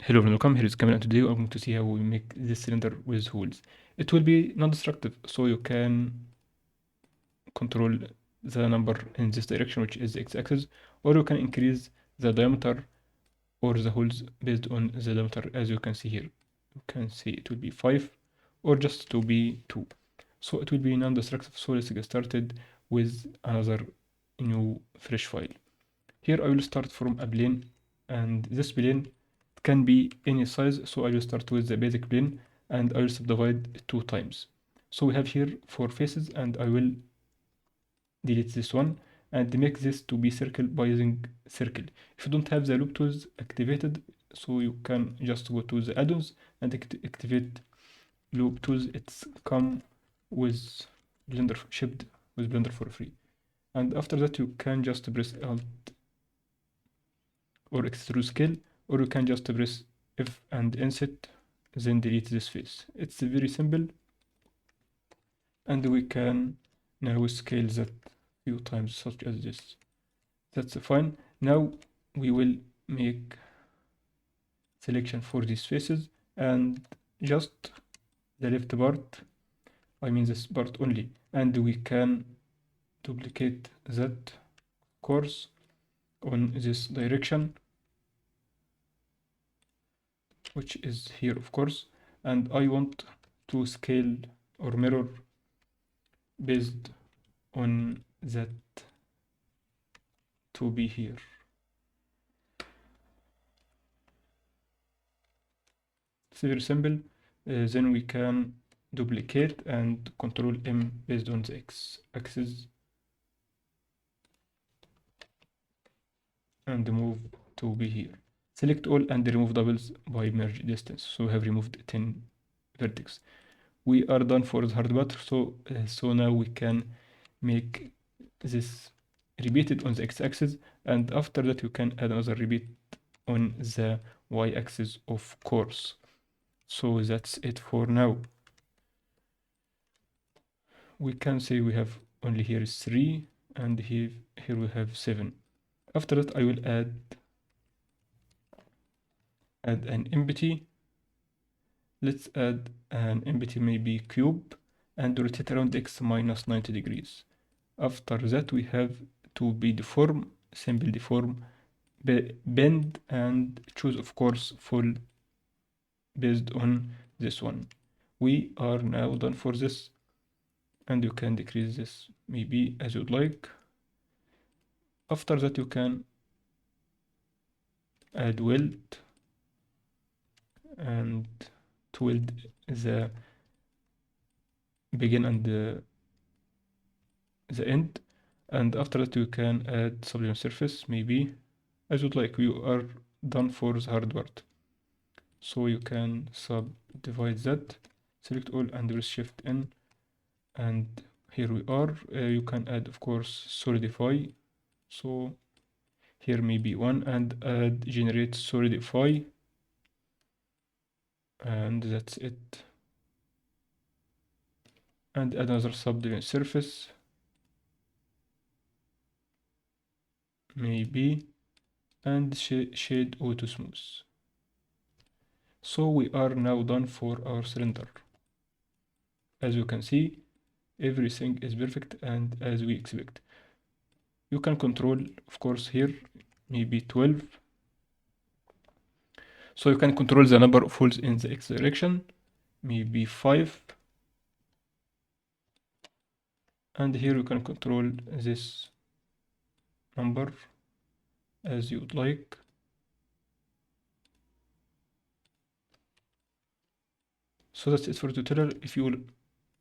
Hello and welcome, here is Kamil and today I'm going to see how we make this cylinder with holes. It will be non-destructive, so you can control the number in this direction, which is the x-axis, or you can increase the diameter or the holes based on the diameter. As you can see here, you can see it will be 5 or just to be 2. So it will be non-destructive. So let's get started with another new fresh file. Here I will start from a plane, and this plane can be any size, so I will start with the basic plane and I will subdivide 2 times. So we have here 4 faces, and I will delete this one and make this to be circle by using circle. If you don't have the loop tools activated, so you can just go to the add-ons and activate loop tools. It's come with Blender, shipped with Blender for free. And after that you can just press Alt or extrude scale, or you can just press F and insert, then delete this face. It's very simple, and we can now scale that few times such as this. That's fine. Now we will make selection for these faces, and just the left part, I mean this part only, and we can duplicate that course on this direction, which is here of course, and I want to scale or mirror based on that to be here. It's very simple. Then we can duplicate and Control M based on the x-axis and move to be here. Select all and remove doubles by merge distance. So we have removed 10 vertex. We are done for the hard part. So now we can make this repeated on the x-axis, and after that you can add another repeat on the y-axis of course. So that's it for now. We can say we have only here is 3, and here we have 7. After that I will add an empty. Let's add an empty, maybe cube, and rotate around x minus 90 degrees. After that we have to be deform, simple deform, bend, and choose of course full based on this one. We are now done for this, and you can decrease this maybe as you'd like. After that you can add weld and to weld the begin and the end, and after that you can add sublime surface maybe as you'd like. You are done for the hard part, so you can subdivide that, select all and press shift N, and here we are. You can add of course solidify, so here maybe 1, and add generate solidify, and that's it. And add another subdivision surface maybe, and shade auto smooth. So we are now done for our cylinder. As you can see, everything is perfect and as we expect. You can control of course here maybe 12, so you can control the number of holes in the x direction, maybe 5, and here you can control this number as you would like. So that's it for the tutorial. If you will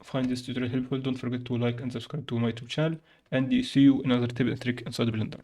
find this tutorial helpful, don't forget to like and subscribe to my YouTube channel, and see you in another tip and trick inside Blender.